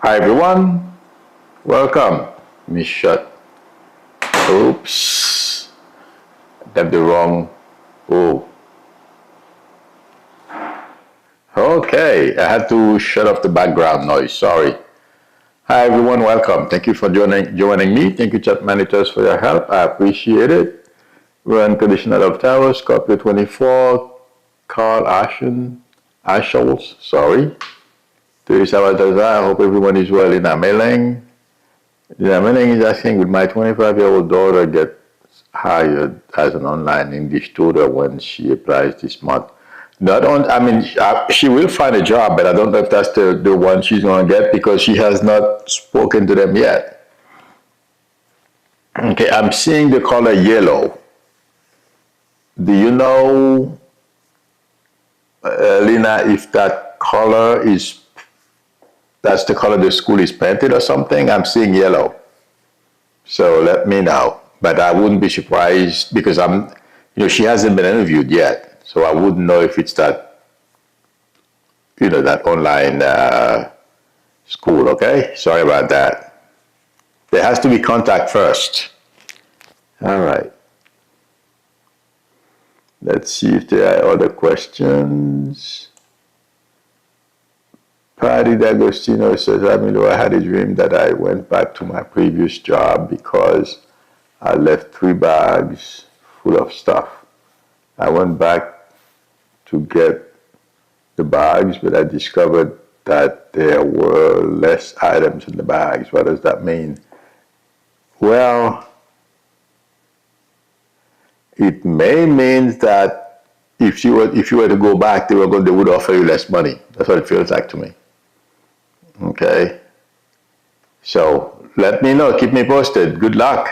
Hi everyone, welcome. Let me shut. Oops, tapped the wrong. Oh, okay. I had to shut off the background noise. Sorry. Hi everyone, welcome. Thank you for joining me. Thank you, chat managers, for your help. I appreciate it. We're unconditional of Towers, Scorpio 24, Carl Ashels, sorry. Teresa Baltazar, I hope everyone is well in Ameling. Ameling is asking, will my 25-year-old daughter get hired as an online English tutor when she applies this month? Not on, I mean, she will find a job, but I don't know if that's the one she's going to get because she has not spoken to them yet. Okay, I'm seeing the color yellow. Do you know, Lina, if that color is, that's the color the school is painted or something? I'm seeing yellow. So let me know. But I wouldn't be surprised because she hasn't been interviewed yet. So I wouldn't know if it's that, that online school, okay? Sorry about that. There has to be contact first. All right. Let's see if there are other questions. Patty D'Agostino says, I had a dream that I went back to my previous job because I left 3 bags full of stuff. I went back to get the bags, but I discovered that there were less items in the bags. What does that mean? Well, it may mean that if you were to go back, they would offer you less money. That's what it feels like to me. Okay. So let me know. Keep me posted. Good luck.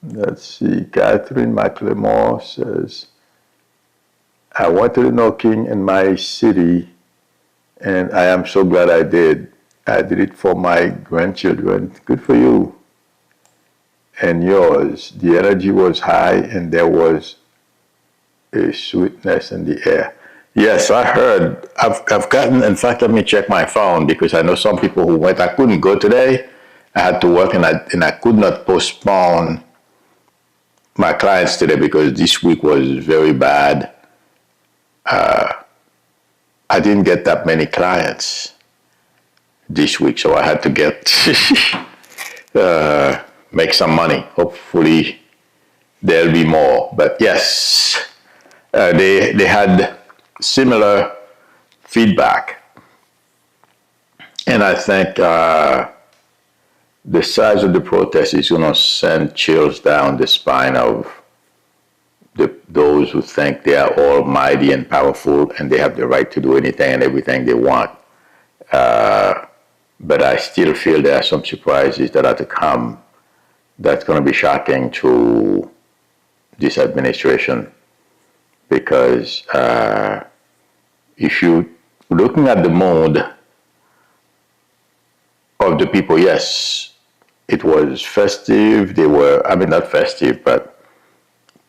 Let's see. Catherine McLemore says, I wanted to know King in my city, and I am so glad I did. I did it for my grandchildren. Good for you. And yours. The energy was high, and there was a sweetness in the air. Yes, I heard. I've gotten, in fact, let me check my phone because I know some people who went. I couldn't go today. I had to work and I could not postpone my clients today because this week was very bad. I didn't get that many clients this week, so I had to make some money. Hopefully there'll be more. But yes, they had similar feedback. And I think the size of the protest is going to send chills down the spine of those who think they are almighty and powerful and they have the right to do anything and everything they want. But I still feel there are some surprises that are to come that's going to be shocking to this administration. Because if you're looking at the mood of the people, yes, it was festive. They were, not festive, but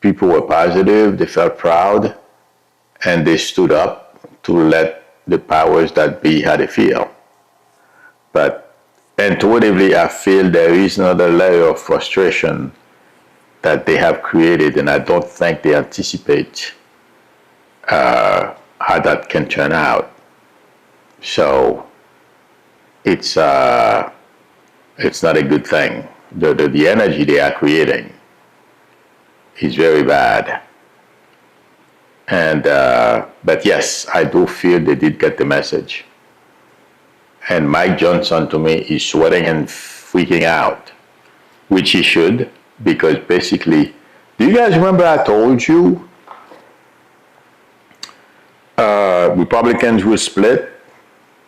people were positive. They felt proud, and they stood up to let the powers that be how they feel. But intuitively, I feel there is another layer of frustration that they have created, and I don't think they anticipate how that can turn out. So it's not a good thing. The energy they are creating is very bad. And but yes, I do feel they did get the message. And Mike Johnson to me is sweating and freaking out, which he should, because basically, do you guys remember I told you Republicans will split?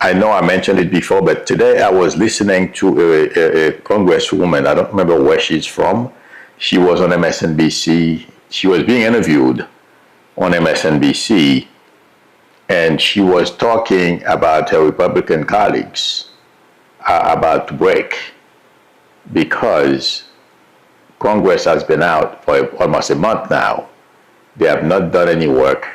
I know I mentioned it before, but today I was listening to a congresswoman. I don't remember where she's from. She was on MSNBC. She was being interviewed on MSNBC, and she was talking about her Republican colleagues about to break because Congress has been out for almost a month now. They have not done any work.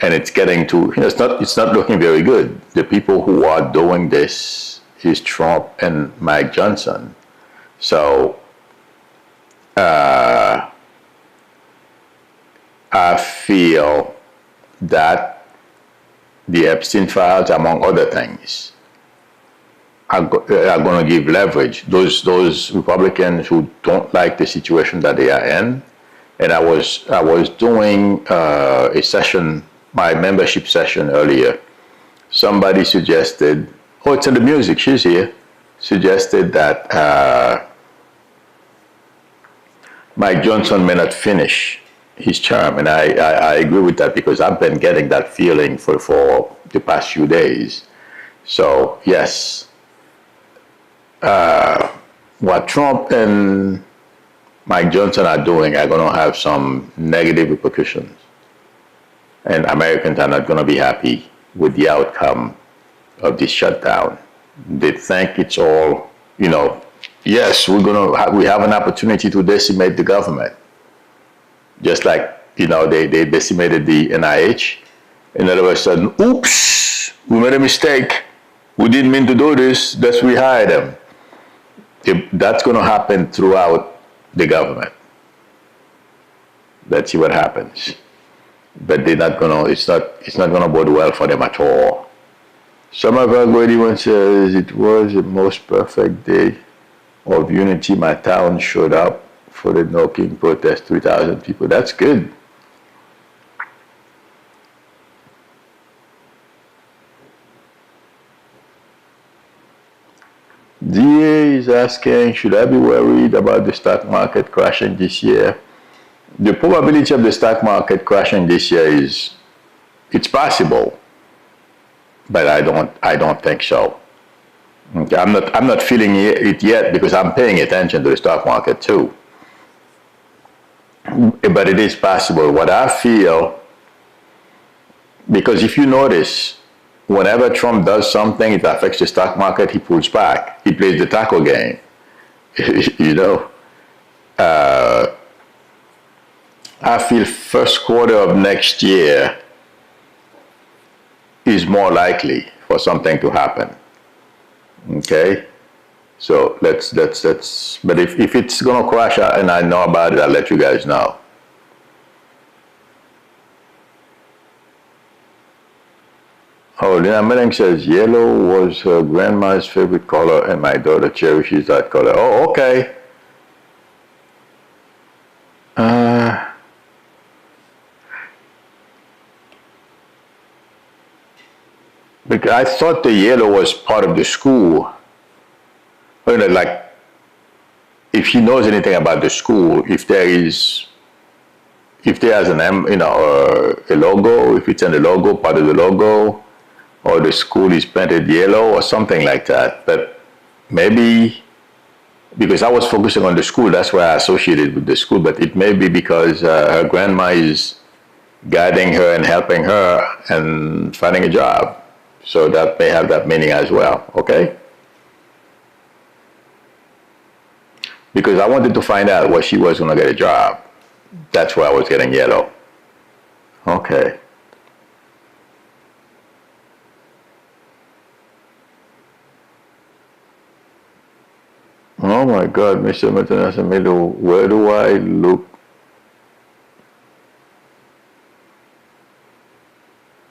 and it's getting to, it's not looking very good. The people who are doing this is Trump and Mike Johnson. So I feel that the Epstein files, among other things, are going to give leverage. Those Republicans who don't like the situation that they are in. And I was doing a session, my membership session earlier. Somebody suggested, oh, it's in the music, she's here, suggested that Mike Johnson may not finish his term. And I agree with that, because I've been getting that feeling for the past few days. So, yes, what Trump and Mike Johnson are doing are going to have some negative repercussions. And Americans are not going to be happy with the outcome of this shutdown. They think it's all, yes, we have an opportunity to decimate the government. Just like, they decimated the NIH. And all of a sudden, oops, we made a mistake. We didn't mean to do this. Let's rehire them. That's going to happen throughout the government. Let's see what happens. But they're not going to, it's not going to bode well for them at all. Some of our great one says, it was the most perfect day of unity. My town showed up for the No King protest, 3,000 people. That's good. DA is asking, should I be worried about the stock market crashing this year? The probability of the stock market crashing this year it's possible, but I don't think so. Okay, I'm not feeling it yet, because I'm paying attention to the stock market too. But it is possible. What I feel, because if you notice, whenever Trump does something, it affects the stock market, he pulls back. He plays the tackle game. I feel first quarter of next year is more likely for something to happen. Okay? So let's but if it's going to crash and I know about it, I'll let you guys know. Oh, Lina Melling says, yellow was her grandma's favorite color and my daughter cherishes that color. Oh, okay. Because I thought the yellow was part of the school. Like, if she knows anything about the school, if there's an a logo, if it's in the logo, part of the logo, or the school is painted yellow or something like that. But maybe, because I was focusing on the school, that's why I associated with the school, but it may be because her grandma is guiding her and helping her and finding a job. So that may have that meaning as well, okay? Because I wanted to find out where she was going to get a job. That's why I was getting yellow. Okay. Oh my God, Mr. Matanasamilu, where do I look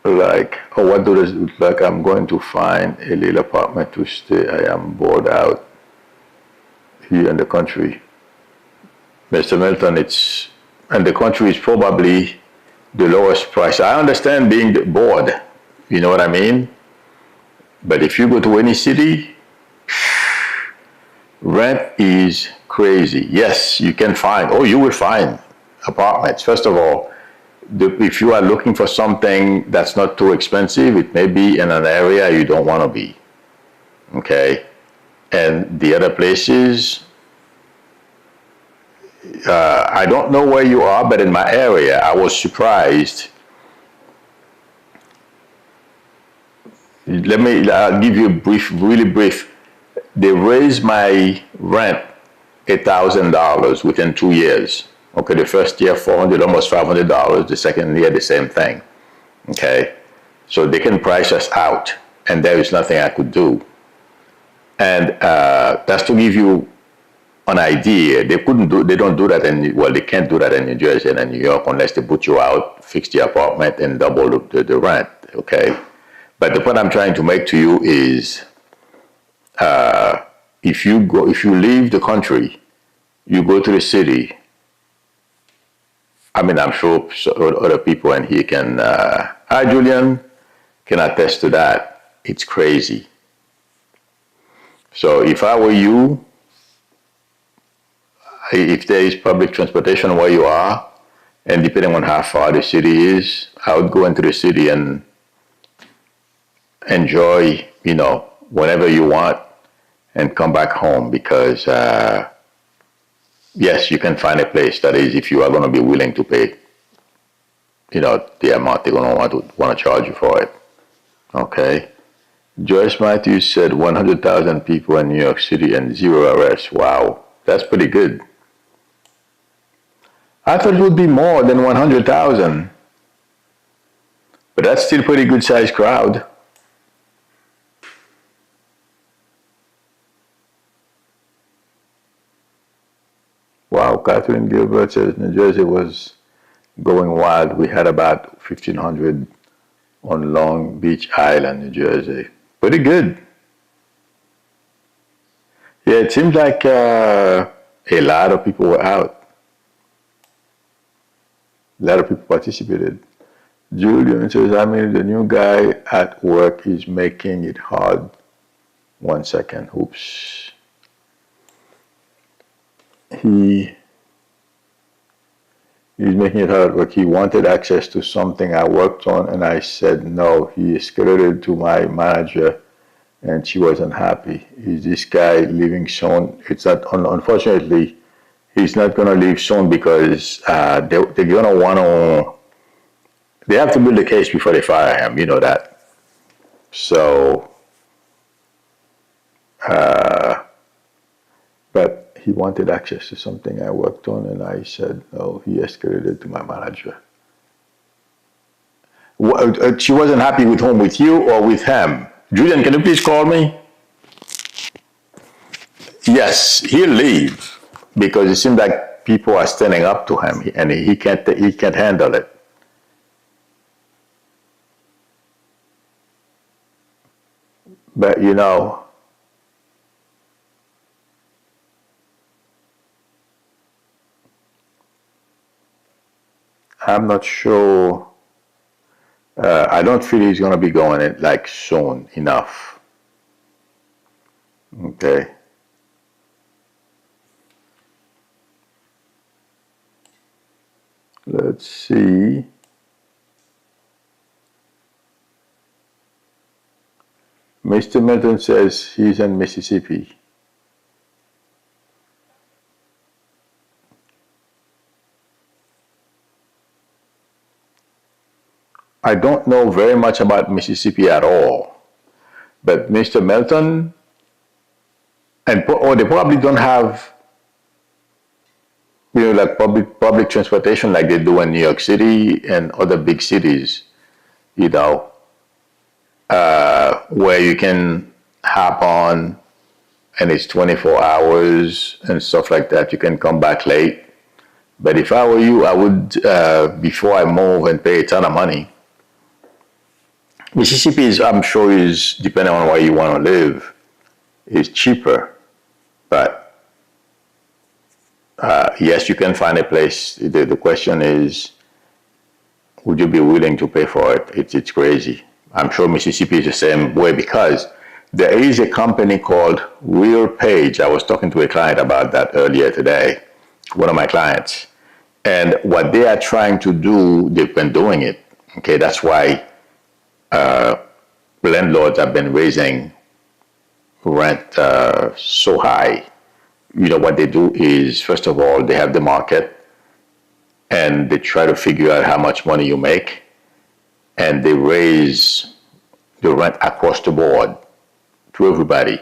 like, or what does it look like? I'm going to find a little apartment to stay. I am bored out here in the country. Mr. Milton, and the country is probably the lowest price. I understand being bored, you know what I mean? But if you go to any city, rent is crazy. Yes, you will find apartments. First of all, if you are looking for something that's not too expensive, it may be in an area you don't want to be. Okay? And the other places, I don't know where you are, but in my area, I was surprised. I'll give you really brief. They raised my rent $1,000 within 2 years. Okay, the first year $400, almost $500. The second year, the same thing. Okay, so they can price us out, and there is nothing I could do. And that's to give you an idea. They don't do that they can't do that in New Jersey and in New York unless they put you out, fix the apartment, and double the rent. Okay, but the point I'm trying to make to you is, if you leave the country, you go to the city. I mean, I'm sure other people in here can. Hi, Julian, can attest to that. It's crazy. So if I were you, if there is public transportation where you are, and depending on how far the city is, I would go into the city and enjoy, whenever you want, and come back home because, yes, you can find a place. That is, if you are going to be willing to pay, the amount they're going to want to charge you for it. Okay. Joyce Matthews said 100,000 people in New York City and 0 arrests. Wow, that's pretty good. I thought it would be more than 100,000, but that's still a pretty good sized crowd. Wow, Catherine Gilbert says New Jersey was going wild. We had about 1,500 on Long Beach Island, New Jersey. Pretty good. Yeah, it seems like a lot of people were out. A lot of people participated. Julian says, the new guy at work is making it hard. 1 second. Oops. He's making it hard at work. He wanted access to something I worked on, and I said no. He escalated to my manager, and she wasn't happy. Is this guy leaving soon? It's not. Unfortunately, he's not going to leave soon because they're going to want to. They have to build a case before they fire him. You know that. So, but he wanted access to something I worked on, and I said no. He escalated to my manager. She wasn't happy with whom? With you or with him? Julian, can you please call me? Yes, he'll leave because it seems like people are standing up to him, and he can't handle it. But I'm not sure. I don't feel he's going to be going it like soon enough. Okay. Let's see. Mr. Milton says he's in Mississippi. I don't know very much about Mississippi at all, but Mr. Melton, or they probably don't have, like public transportation like they do in New York City and other big cities, where you can hop on and it's 24 hours and stuff like that. You can come back late. But if I were you, I would, before I move and pay a ton of money. Mississippi I'm sure is, depending on where you want to live, is cheaper. But yes, you can find a place. The question is, would you be willing to pay for it? It's crazy. I'm sure Mississippi is the same way because there is a company called RealPage. I was talking to a client about that earlier today, one of my clients. And what they are trying to do, they've been doing it. Okay, that's why landlords have been raising rent so high. What they do is, first of all, they have the market and they try to figure out how much money you make, and they raise the rent across the board to everybody.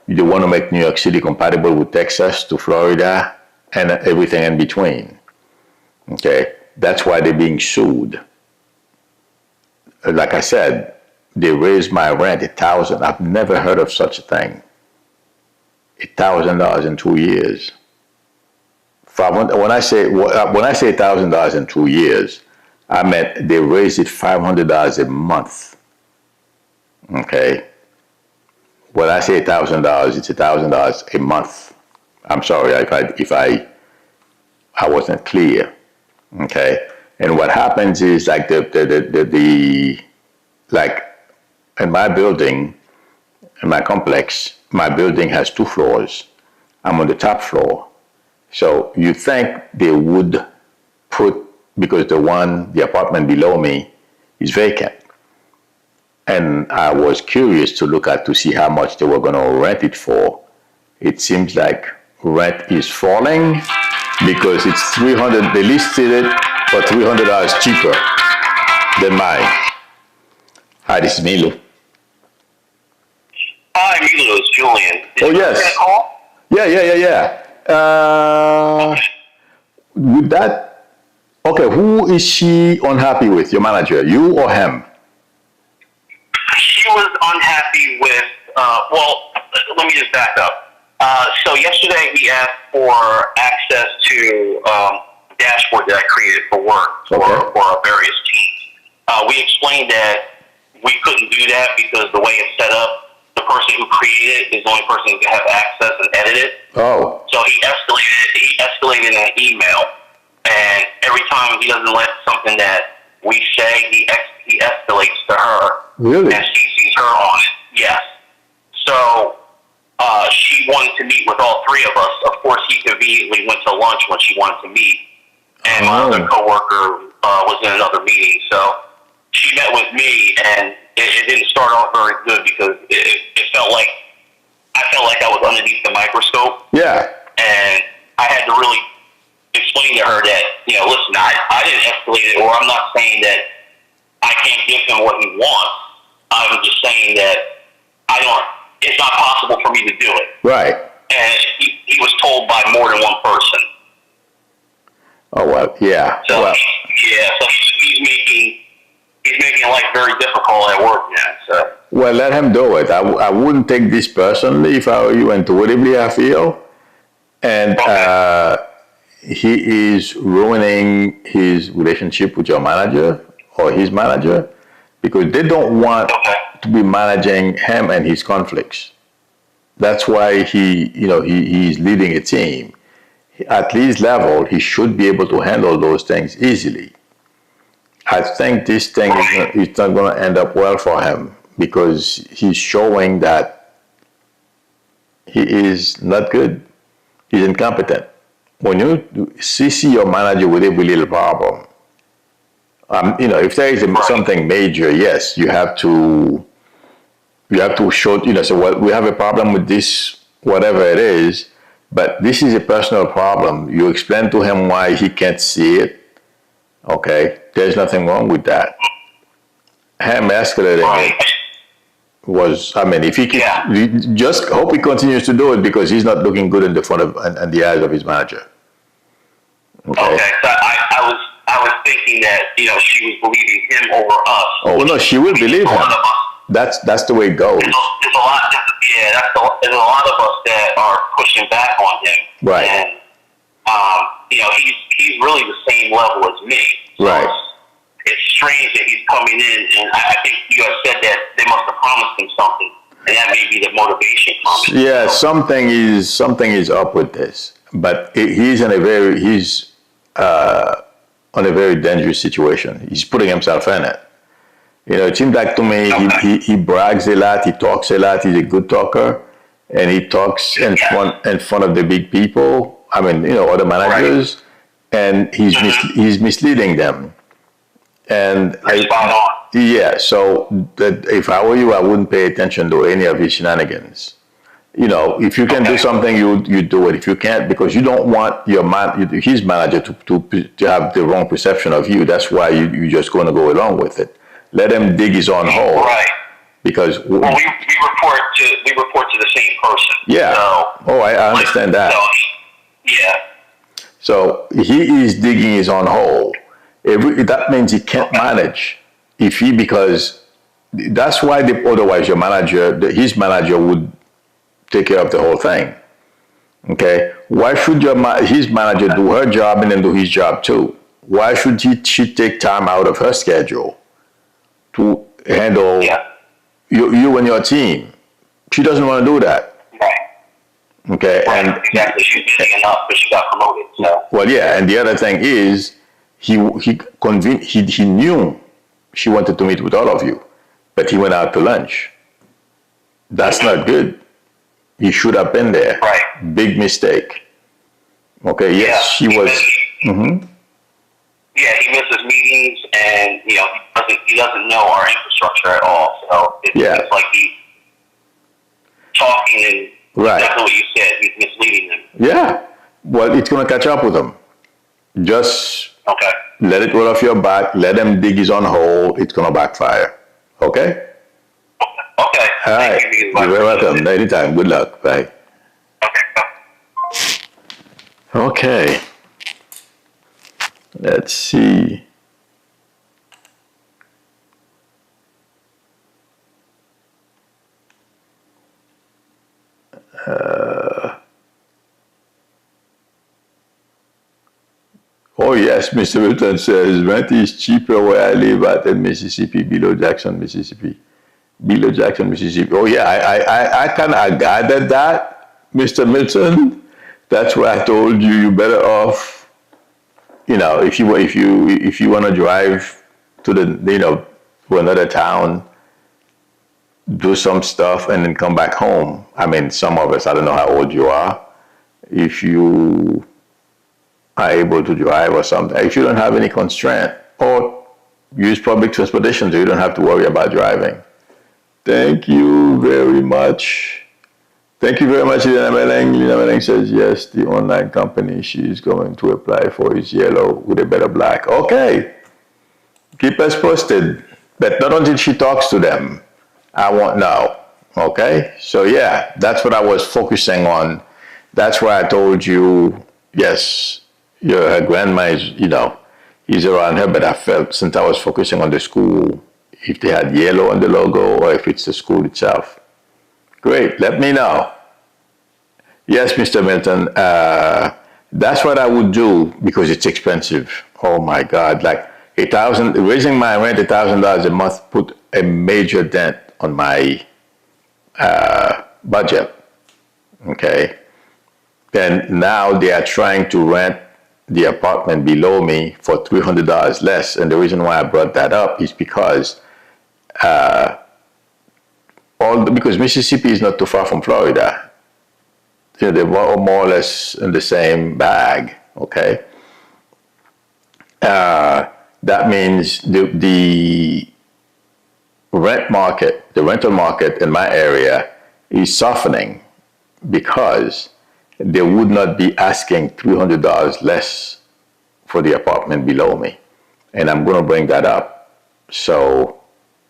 They want to make New York City compatible with Texas, to Florida, and everything in between. Okay, that's why they're being sued. like I said, they raised my rent 1,000. I've never heard of such a thing. $1,000 in 2 years. When I say $1,000 in 2 years, I meant they raised it $500 a month. Okay. When I say $1,000, it's $1,000 a month. I'm sorry if I wasn't clear. Okay. And what happens is like like in my building, in my complex, my building has 2 floors. I'm on the top floor. So you think they would put, because the apartment below me is vacant. And I was curious to see how much they were going to rent it for. It seems like rent is falling because it's 300, they listed it for $300 cheaper than mine. Hi, this is Milo. Hi, Milo, it's Julian. Oh, yes. Yeah. With that, okay, who is she unhappy with, your manager, you or him? She was unhappy with, well, let me just back up. So yesterday he asked for access to the dashboard that I created for work for our various teams. We explained that we couldn't do that because the way it's set up, the person who created it is the only person who can have access and edit it. Oh. So he escalated an email, and every time he doesn't let something that we say, he escalates to her. Really? And CCs her on it. Yes. So she wanted to meet with all 3 of us. Of course, he conveniently went to lunch when she wanted to meet, and my other coworker was in another meeting. So she met with me, and it didn't start off very good because it felt like I was underneath the microscope. Yeah. And I had to really explain to her that, listen, I didn't escalate it, or I'm not saying that I can't give him what he wants. I'm just saying that it's not possible for me to do it. Right. And he was told by more than one person. Oh, well, yeah. So, well. So he's making life very difficult at work now. So. Well, let him do it. I wouldn't take this personally if I were you, intuitively, I feel. And he is ruining his relationship with your manager or his manager because they don't want to be managing him and his conflicts. That's why he's leading a team. At his level, he should be able to handle those things easily. I think this thing is not going to end up well for him because he's showing that he is not good. He's incompetent. When you CC your manager with every little problem, if there is something major, yes, you have to show, say, well, we have a problem with this, whatever it is, but this is a personal problem. You explain to him why he can't see it. Okay, there's nothing wrong with that. Him escalating it was, if he can, just hope he continues to do it because he's not looking good in the front of and the eyes of his manager. Okay. So I was thinking that she was believing him over us. Oh no, she will believe him. That's the way it goes. There's a lot. There's a lot of us that are pushing back on him. Right. And he's really the same level as me. So right. It's strange that he's coming in, and I think you have said that they must have promised him something, and that may be the motivation from it. Yeah, something is up with this, but he's on a very dangerous situation. He's putting himself in it. It seems like to me he brags a lot, he talks a lot, he's a good talker, and he talks in front of the big people. Other managers, and he's misleading them. And so that if I were you, I wouldn't pay attention to any of his shenanigans. If you can do something, you do it. If you can't, because you don't want his manager to have the wrong perception of you. That's why you're just going to go along with it. Let him dig his own hole. Right. Because we report to the same person. Yeah. So, I understand that. Yeah. So he is digging his own hole. That means he can't manage. if he, because that's why otherwise your manager, his manager would take care of the whole thing. Okay, why should his manager do her job and then do his job too? Why should she take time out of her schedule to handle you and your team? She doesn't want to do that. Right. Okay, Right. and Exactly. She's busy enough, but she got promoted. So. well, yeah, and the other thing is he knew she wanted to meet with all of you, but he went out to lunch. That's not good. He should have been there. Right. Big mistake. Okay. Yes, she was. Yeah, he misses meetings, and he doesn't know our infrastructure at all. So it's like he's talking and exactly what you said. He's misleading them. Yeah. Well, it's gonna catch up with him. Just let it roll off your back. Let him dig his own hole. It's gonna backfire. Okay. Okay. All right. You're very welcome. Anytime. Good luck. Bye. Okay. Okay. Let's see. Oh yes, Mr. Milton says rent is cheaper where I live at in Mississippi, below Jackson, Mississippi. Below Jackson, Mississippi. Oh yeah, I kind of gathered that, Mr. Milton. That's why I told you you're better off. If you want to drive to to another town, do some stuff, and then come back home. I mean, some of us, I don't know how old you are. If you are able to drive or something, if you don't have any constraint, or use public transportation so you don't have to worry about driving. Thank you very much. Thank you very much, Lina Meleng. Lina Meleng says, yes, the online company she's going to apply for is yellow with a better black. Okay. Keep us posted. But not until she talks to them, I won't know. Okay? So, yeah, that's what I was focusing on. That's why I told you, yes, her grandma is around her, but I felt since I was focusing on the school, if they had yellow on the logo or if it's the school itself. Great, let me know. Yes, Mr. Milton, that's what I would do because it's expensive. Oh my God, like raising my rent $1,000 a month put a major dent on my budget. Okay, then now they are trying to rent the apartment below me for $300 less, and the reason why I brought that up is because because Mississippi is not too far from Florida. They're more or less in the same bag. Okay, that means the rental market in my area is softening because they would not be asking $300 less for the apartment below me, and I'm going to bring that up. So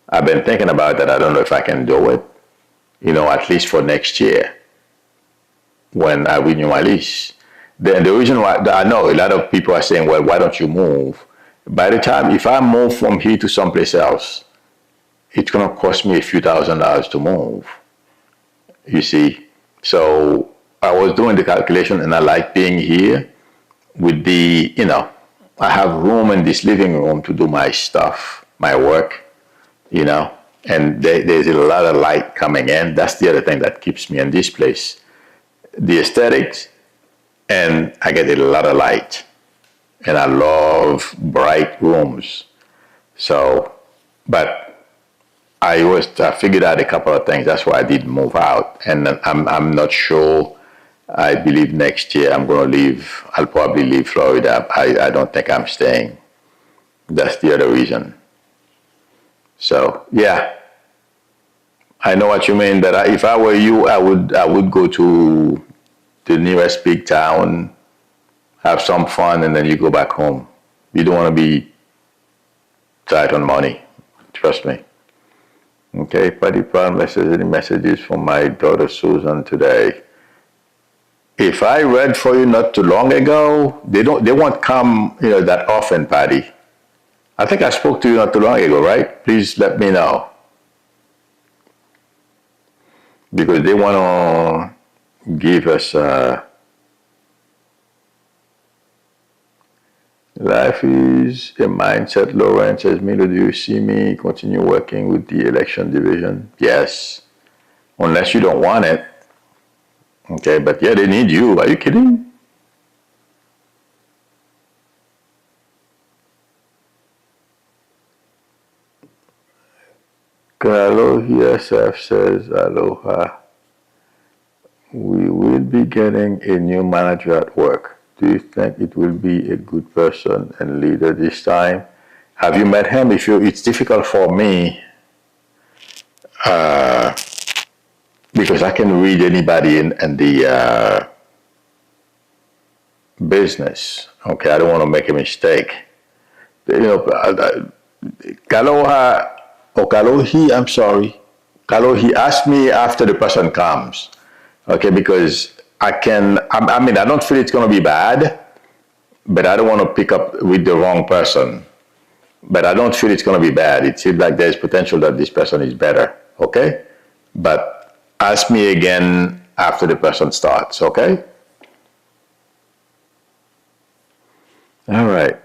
I've been thinking about that. I don't know if I can do it, at least for next year when I renew my lease. The reason why I know a lot of people are saying, well, why don't you move? By the time, if I move from here to someplace else, it's going to cost me a few $1,000s to move. You see? So I was doing the calculation and I like being here with I have room in this living room to do my stuff, my work, and there's a lot of light coming in. That's the other thing that keeps me in this place. The aesthetics, and I get a lot of light, and I love bright rooms. So, but I figured out a couple of things. That's why I did move out, and I'm not sure. I believe next year I'm going to leave. I'll probably leave Florida. I don't think I'm staying. That's the other reason. So yeah, I know what you mean. That if I were you, I would go to the nearest big town, have some fun, and then you go back home. You don't want to be tight on money. Trust me. Okay, Patty Palm says, any messages from my daughter Susan today? If I read for you not too long ago, they won't come that often, Patty. I think I spoke to you not too long ago, right? Please let me know. Because they want to give us life is a mindset. Lawrence says, Milo, do you see me continue working with the election division? Yes. Unless you don't want it. Okay, but yeah, they need you. Are you kidding? Carlo ESF says, aloha. We will be getting a new manager at work. Do you think it will be a good person and leader this time? Have you met him? It's difficult for me because I can read anybody in the business. Okay, I don't want to make a mistake. You know, Kaloha or Kalohi, I'm sorry. Kalohi, ask me after the person comes. Okay, because I mean, I don't feel it's going to be bad, but I don't want to pick up with the wrong person. But I don't feel it's going to be bad. It seems like there's potential that this person is better. Okay, but ask me again after the person starts. Okay. All right.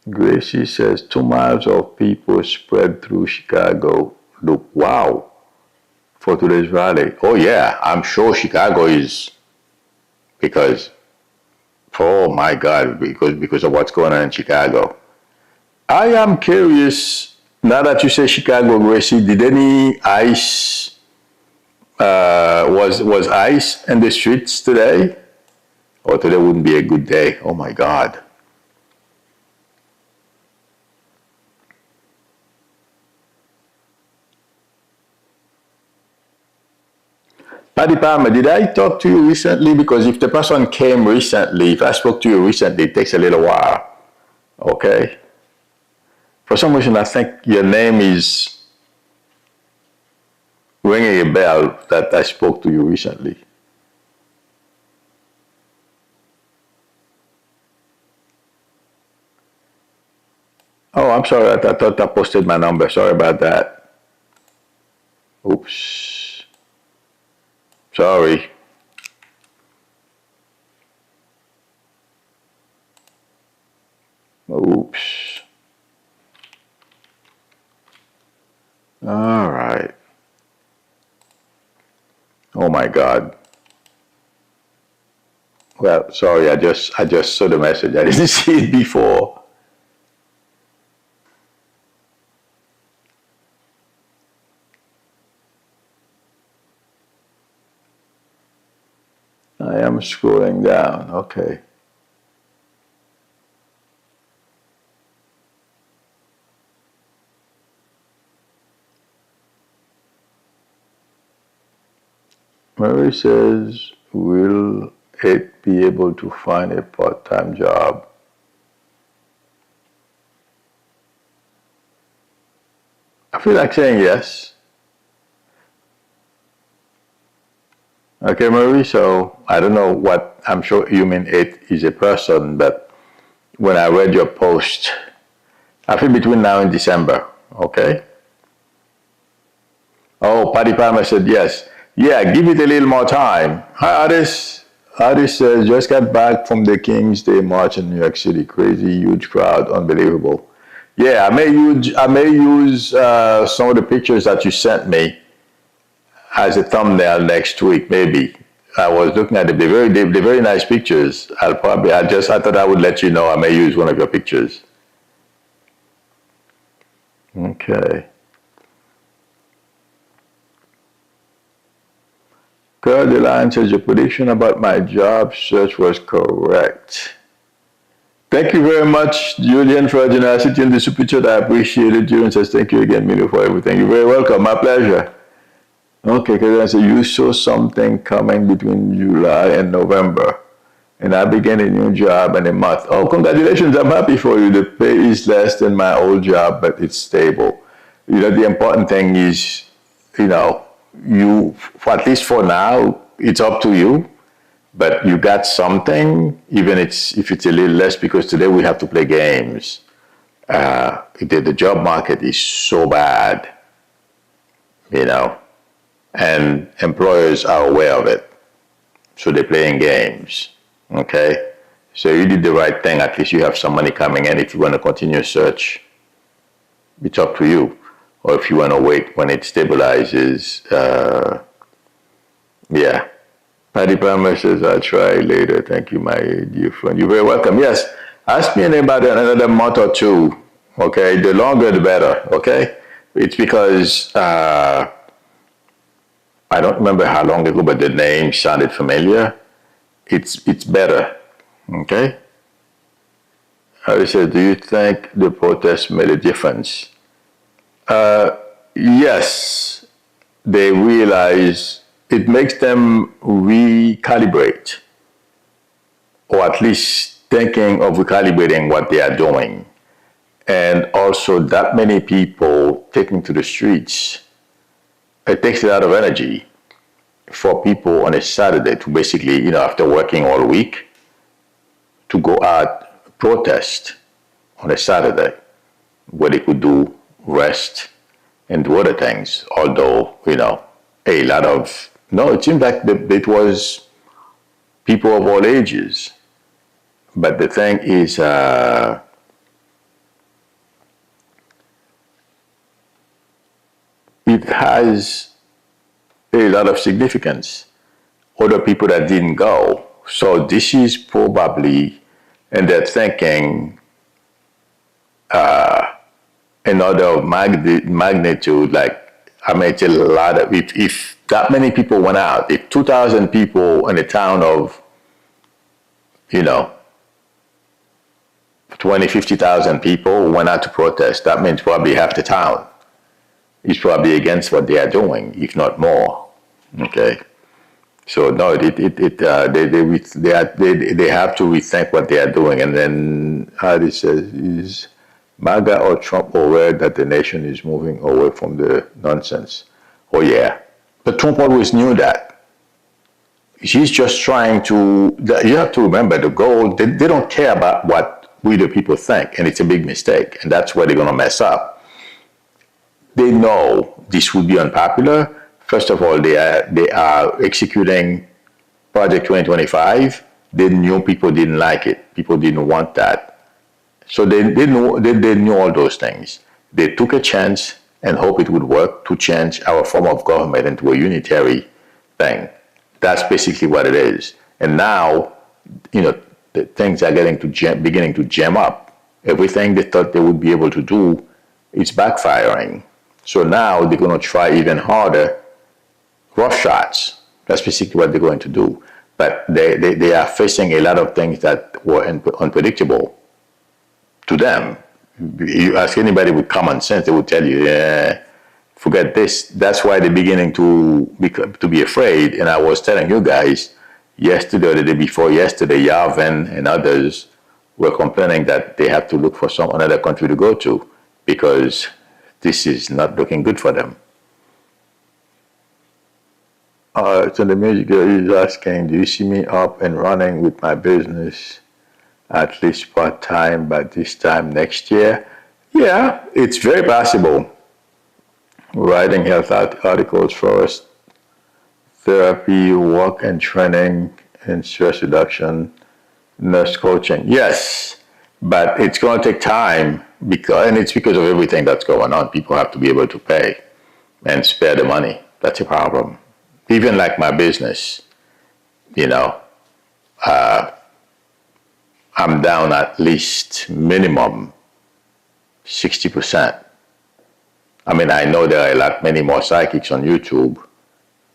Gracie says 2 miles of people spread through Chicago. Look, wow, for today's rally. Oh yeah, I'm sure Chicago is because, oh my God, because of what's going on in Chicago. I am curious. Now that you say Chicago, Gracie, did any ice was ice in the streets today? Or today wouldn't be a good day. Oh my God. Paddy Palmer, did I talk to you recently? Because if the person came recently, if I spoke to you recently, it takes a little while. Okay? For some reason, I think your name is ringing a bell that I spoke to you recently. Oh, I'm sorry. I thought I posted my number. Sorry about that. Oops. Sorry. Oops. All right. Oh my God. Well, sorry. I just saw the message. I didn't see it before. I am scrolling down. Okay. Mary says, will it be able to find a part-time job? I feel like saying yes. Okay, Marie, so I don't know what, I'm sure you mean it is a person, but when I read your post, I feel between now and December, okay? Oh, Paddy Palmer said yes. Yeah, give it a little more time. Hi, Addis. Addis says, just got back from the King's Day March in New York City. Crazy, huge crowd, unbelievable. Yeah, I may use some of the pictures that you sent me as a thumbnail next week, maybe. I was looking at the very nice pictures. I thought I would let you know I may use one of your pictures. Okay. Curl the line says your prediction about my job search was correct. Thank you very much, Julian, for your generosity in the super chat. I appreciate it. Julian says thank you again, Milo, for everything. You're very welcome. My pleasure. Okay, because I said you saw something coming between July and November, and I began a new job in a month. Oh, congratulations! I'm happy for you. The pay is less than my old job, but it's stable. You know, the important thing is, you know, at least for now, it's up to you. but you got something, even if it's a little less, because today we have to play games. The job market is so bad, you know, and employers are aware of it, so they're playing games. Okay, so you did the right thing. At least you have some money coming in. If you want to continue search, it's up to you. Or if you want to wait when it stabilizes, yeah. Paddy Palmer says, I'll try later. Thank you, my dear friend. You're very welcome. Yes, ask me in about another month or two. Okay, the longer the better. Okay, it's because I don't remember how long ago, but the name sounded familiar. It's better. Okay. I said, do you think the protest made a difference? Yes, they realize it makes them recalibrate, or at least thinking of recalibrating what they are doing. And also, that many people taking to the streets, it takes a lot of energy for people on a Saturday to basically, after working all week, to go out protest on a Saturday where they could do rest and do other things. Although, a lot of, no, it seemed like it was people of all ages. But the thing is, it has a lot of significance. Other people that didn't go. So this is probably, and they're thinking, an order of magnitude, like, it's a lot of, if that many people went out, if 2,000 people in a town of, 20, 50,000 people went out to protest, that means probably half the town is probably against what they are doing, if not more. Okay. So no, they have to rethink what they are doing. And then Hardy says, is MAGA or Trump aware that the nation is moving away from the nonsense? Oh yeah, but Trump always knew that. He's just trying to, you have to remember the goal, they don't care about what we the people think, and it's a big mistake, and that's where they're gonna mess up. They know this would be unpopular. First of all, they are executing Project 2025. They knew people didn't like it. People didn't want that. So they knew all those things. They took a chance and hope it would work to change our form of government into a unitary thing. That's basically what it is. And now, the things are beginning to jam up. Everything they thought they would be able to do, it's backfiring. So now they're going to try even harder, rough shots. That's basically what they're going to do. But they are facing a lot of things that were unpredictable to them. You ask anybody with common sense, they would tell you, yeah, forget this. That's why they're beginning to be afraid. And I was telling you guys yesterday or the day before yesterday, Yavin and others were complaining that they have to look for another country to go to because this is not looking good for them. So the music girl is asking, do you see me up and running with my business at least part-time by this time next year? Yeah, it's very possible. Writing health articles for us, therapy, work and training, and stress reduction, nurse coaching. Yes, but it's going to take time and it's because of everything that's going on. People have to be able to pay and spare the money. That's a problem. Even like my business, I'm down at least minimum 60%. I mean, I know there are many more psychics on YouTube,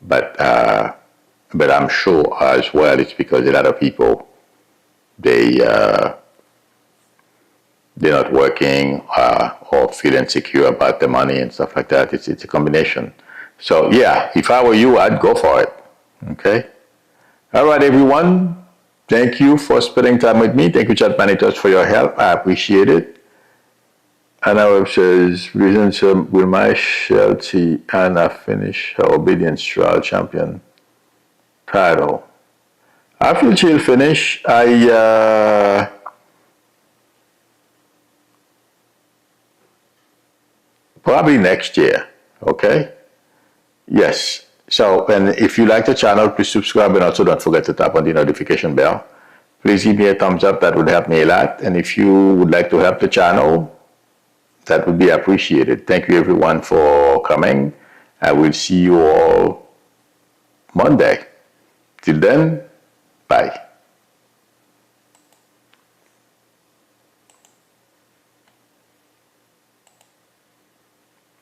but I'm sure as well it's because a lot of people, they're not working or feel insecure about the money and stuff like that. It's a combination. So yeah, if I were you, I'd go for it. Okay. All right, everyone. Thank you for spending time with me. Thank you, Chat Manitors, for your help. I appreciate it. Anna Webb says, reason will my Chelsea Anna finish her obedience trial champion title? I feel she'll finish. Probably next year. Okay. Yes. So, and if you like the channel, please subscribe and also don't forget to tap on the notification bell. Please give me a thumbs up. That would help me a lot. And if you would like to help the channel, that would be appreciated. Thank you everyone for coming. I will see you all Monday. Till then, bye.